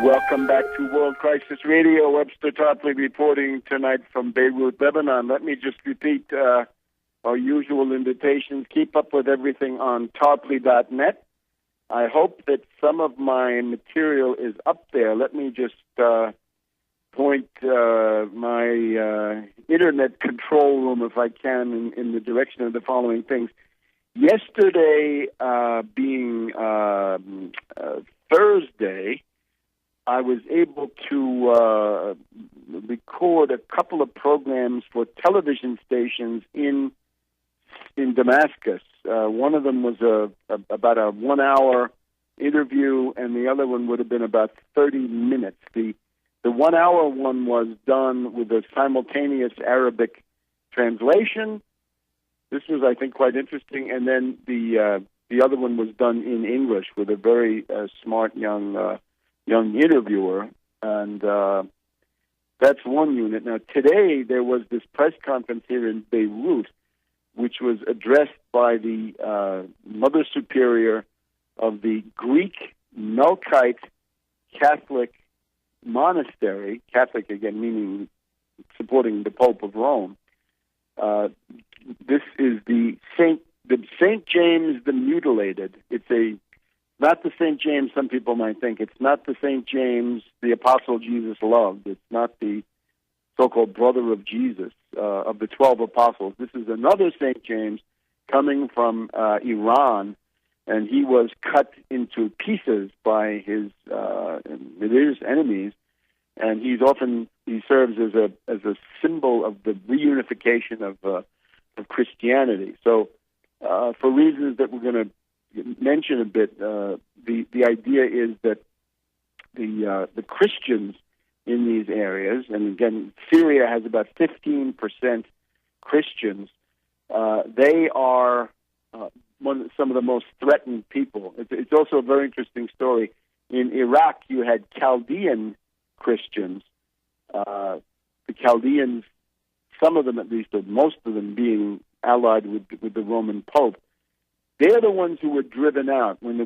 Welcome back to World Crisis Radio. Webster Tarpley reporting tonight from Beirut, Lebanon. Let me just repeat our usual invitations. Keep up with everything on tarpley.net. I hope that some of my material is up there. Let me just point my internet control room, if I can, in the direction of the following things. Yesterday, being Thursday, I was able to record a couple of programs for television stations in Damascus. One of them was about a 1-hour interview, and the other one would have been about 30 minutes. The 1-hour one was done with a simultaneous Arabic translation. This was, I think, quite interesting. And then the other one was done in English with a very smart young interviewer, and that's one unit. Now, today there was this press conference here in Beirut, which was addressed by the Mother Superior of the Greek Melkite Catholic Monastery, Catholic again meaning supporting the Pope of Rome. This is the Saint James the Mutilated. It's not the St. James some people might think. It's not the St. James the Apostle Jesus loved. It's not the so-called brother of Jesus, of the 12 apostles. This is another St. James coming from Iran, and he was cut into pieces by his enemies, and he serves as a symbol of the reunification of Christianity. So, for reasons that we're going to mention a bit, the idea is that the Christians in these areas, and again, Syria has about 15% Christians. They are some of the most threatened people. It's also a very interesting story. In Iraq, you had Chaldean Christians. The Chaldeans, some of them at least, or most of them, being allied with the Roman Pope. They're the ones who were driven out when the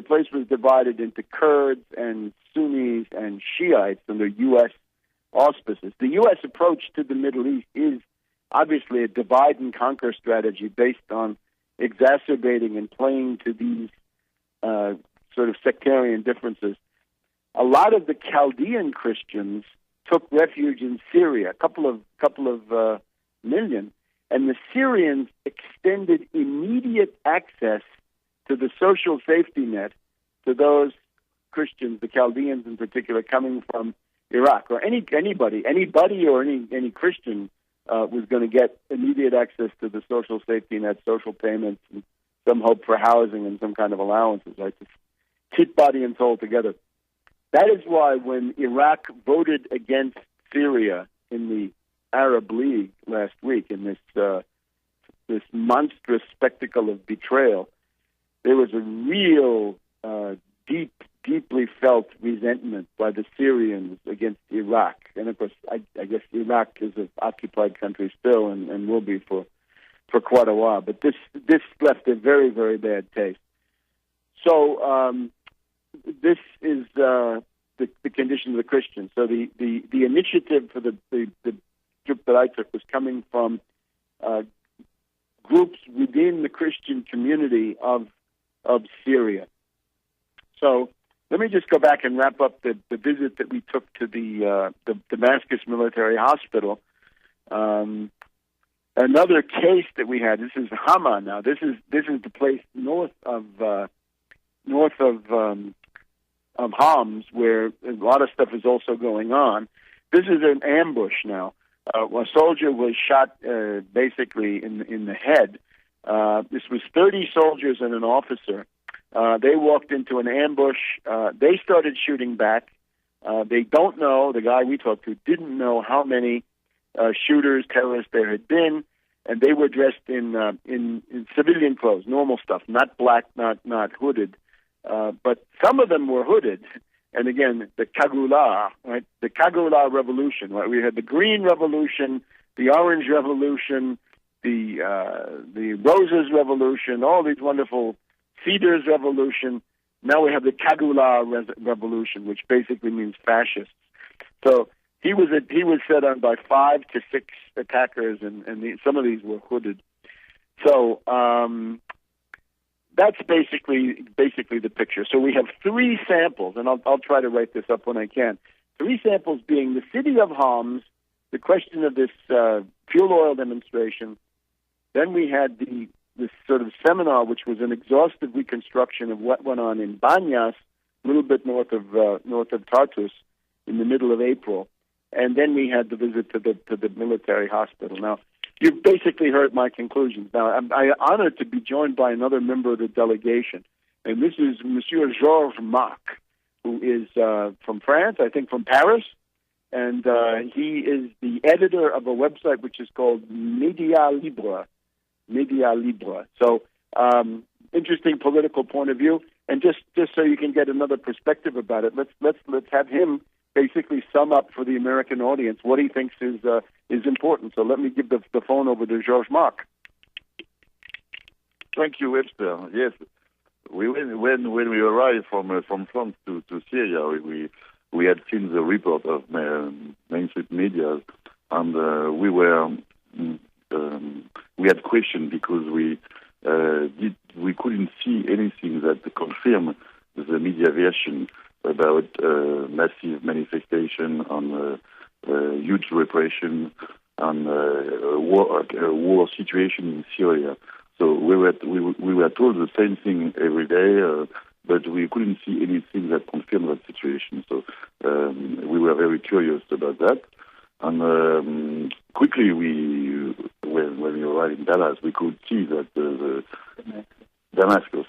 place was divided into Kurds and Sunnis and Shiites under U.S. auspices. The U.S. approach to the Middle East is obviously a divide and conquer strategy based on exacerbating and playing to these sort of sectarian differences. A lot of the Chaldean Christians took refuge in Syria, a couple of million. And the Syrians extended immediate access to the social safety net to those Christians, the Chaldeans in particular, coming from Iraq, or anybody or any Christian was going to get immediate access to the social safety net, social payments, and some hope for housing and some kind of allowances, right? To keep body and soul together. That is why when Iraq voted against Syria in the Arab League last week, in this monstrous spectacle of betrayal, there was a real deeply felt resentment by the Syrians against Iraq. And of course, I guess Iraq is an occupied country still and will be for quite a while. But this left a very, very bad taste. So this is the condition of the Christians. So the initiative for the trip that I took was coming from groups within the Christian community of Syria. So let me just go back and wrap up the visit that we took to the Damascus Military Hospital. Another case that we had. This is Hama now. This is the place north of Homs, where a lot of stuff is also going on. This is an ambush now. A soldier was shot basically in the head. This was 30 soldiers and an officer. They walked into an ambush. They started shooting back. They don't know, the guy we talked to didn't know how many shooters, terrorists there had been, and they were dressed in civilian clothes, normal stuff, not black, not hooded. But some of them were hooded. And again, the Kagula, right? The Kagula Revolution, right? We had the Green Revolution, the Orange Revolution, the Roses Revolution, all these wonderful Cedars Revolution. now we have the Kadula revolution, which basically means fascists. So he was set on by 5 to 6 attackers, and some of these were hooded. So that's basically the picture. So we have 3 samples, and I'll try to write this up when I can. 3 samples being the city of Homs, the question of this fuel oil demonstration. Then we had this sort of seminar, which was an exhaustive reconstruction of what went on in Banyas, a little bit north of Tartus, in the middle of April. And then we had the visit to the military hospital. Now, you've basically heard my conclusions. Now, I'm honored to be joined by another member of the delegation, and this is Monsieur Georges Marc, who is from France, I think from Paris, and he is the editor of a website which is called Media Libre. So, interesting political point of view, and just so you can get another perspective about it, let's have him basically sum up for the American audience what he thinks is important. So let me give the phone over to Georges Marc. Thank you, Webster. Yes, when we arrived from France to Syria, we had seen the report of mainstream media, and we had questions because we couldn't see anything that confirmed the media version about massive manifestation on huge repression and war situation in Syria. So we were told the same thing every day, but we couldn't see anything that confirmed that situation. So we were very curious about that. And quickly, when we arrived in Dallas, we could see that Damascus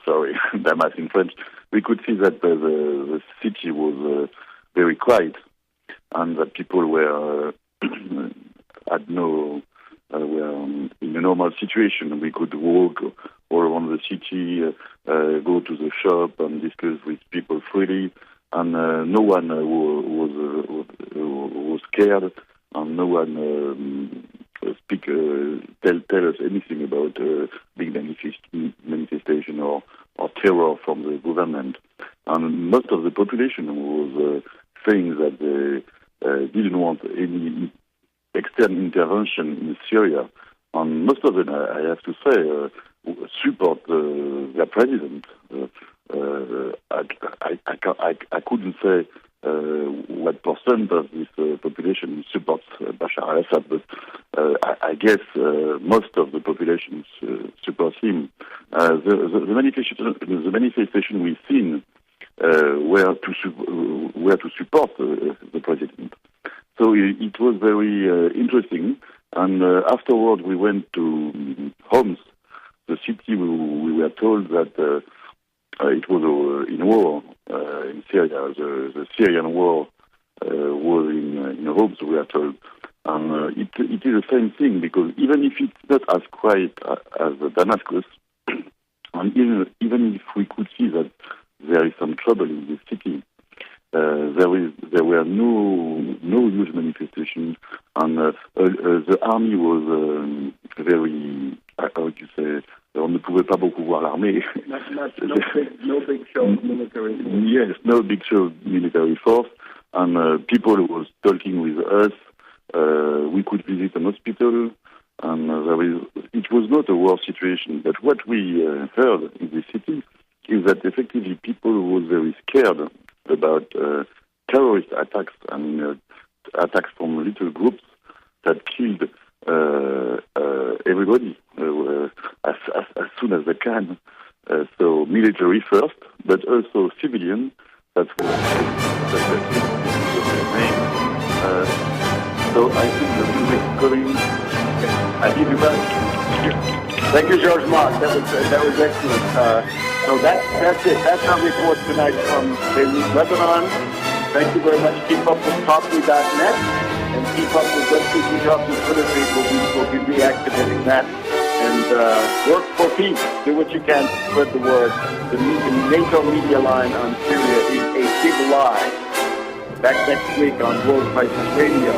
in French, we could see that the city was very quiet, and that people were were in a normal situation. We could walk all around the city, go to the shop, and discuss with people freely, and no one was scared, and no one tell us anything about big manifestation or terror from the government. And most of the population was saying that they didn't want any external intervention in Syria. And most of them, I have to say, support their president. I couldn't say what percent of this population supports Bashar al-Assad, but I guess most of the population supports him. The manifestation we've seen were to support the president. So it was very interesting. And afterward, we went to Homs, the city. We were told that it was in war in Syria. The Syrian war was in Homs, we are told. And it is the same thing, because even if it's not as quiet as Damascus, and even if we could see that there is some trouble in the city, there were no huge manifestations, and the army was very, how would you say, on ne pouvait pas beaucoup voir l'armée. No big show of military force. Yes, no big show of military force, and people was talking with us. We could visit an hospital, and it was not a war situation. But what we heard in the city is that effectively people was very scared about terrorist attacks and attacks from little groups that killed everybody as soon as they can. So military first, but also civilian. That's what so I think the music is coming. I give you back. Thank you, Georges Marc. That was excellent. So that's it. That's our report tonight from Beirut, Lebanon. Thank you very much. Keep up with Tarpley.net and keep up with Webster Tarpley Twitter feed. We'll be reactivating that. And work for peace. Do what you can to spread the word. The NATO media line on Syria is a big lie. Back next week on World Crisis Radio.